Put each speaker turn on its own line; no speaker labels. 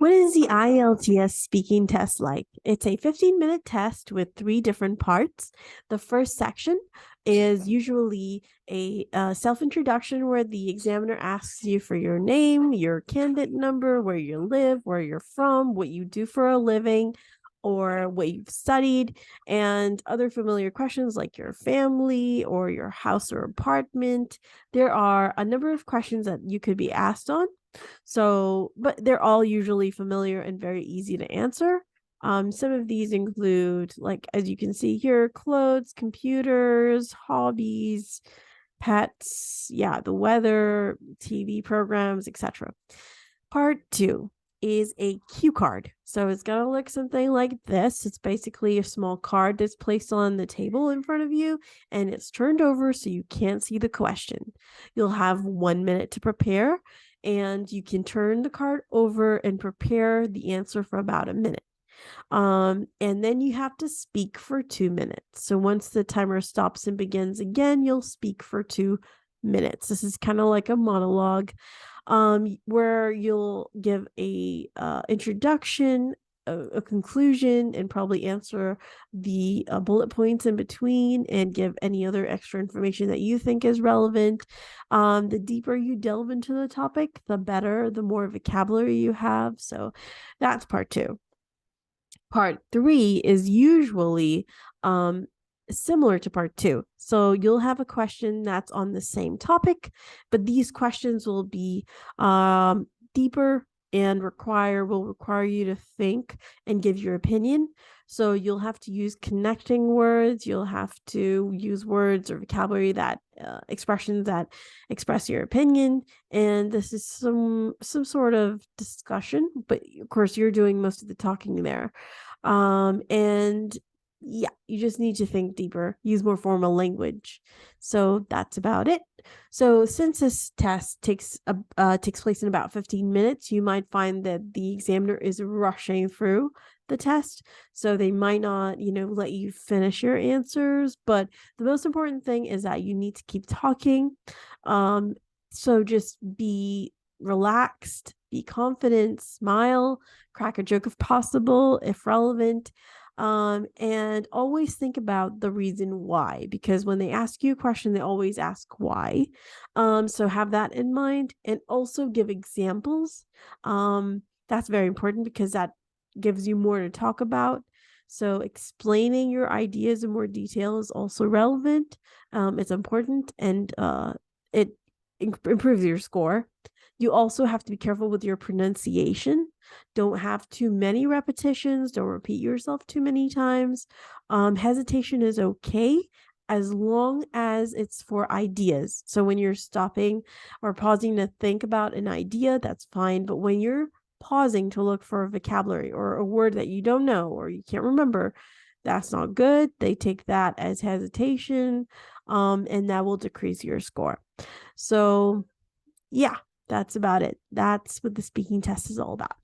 What is the IELTS speaking test like? It's a 15-minute test with 3 different parts. The first section is usually a self-introduction where the examiner asks you for your name, your candidate number, where you live, where you're from, what you do for a living, or what you've studied, and other familiar questions like your family or your house or apartment. There are a number of questions that you could be asked on. So, but they're all usually familiar and very easy to answer. Some of these include, like, as you can see here, clothes, computers, hobbies, pets, the weather, TV programs, etc. Part 2 is a cue card. So it's going to look something like this. It's basically a small card that's placed on the table in front of you, and it's turned over so you can't see the question. You'll have 1 minute to prepare, and you can turn the card over and prepare the answer for about a minute. And then you have to speak for 2 minutes. So once the timer stops and begins again, you'll speak for 2 minutes. This is kind of like a monologue, where you'll give a introduction, a conclusion, and probably answer the bullet points in between and give any other extra information that you think is relevant. The deeper you delve into the topic, the better, the more vocabulary you have. So that's part 2. Part 3 is usually similar to part 2. So you'll have a question that's on the same topic, but these questions will be deeper and will require you to think and give your opinion. So you'll have to use connecting words. You'll have to use words or vocabulary that expressions that express your opinion. And this is some sort of discussion, but of course you're doing most of the talking there. And you just need to think deeper, use more formal language. So that's about it. So since this test takes place in about 15 minutes, you might find that the examiner is rushing through the test. So they might not, let you finish your answers. But the most important thing is that you need to keep talking. So just be relaxed, be confident, smile, crack a joke if possible, if relevant. And always think about the reason why, because when they ask you a question, they always ask why. So have that in mind, and also give examples. That's very important because that gives you more to talk about. So explaining your ideas in more detail is also relevant. It's important, and it improves your score. You also have to be careful with your pronunciation. Don't have too many repetitions. Don't repeat yourself too many times. Hesitation is okay as long as it's for ideas. So when you're stopping or pausing to think about an idea, that's fine. But when you're pausing to look for a vocabulary or a word that you don't know or you can't remember, that's not good. They take that as hesitation, and that will decrease your score. So that's about it. That's what the speaking test is all about.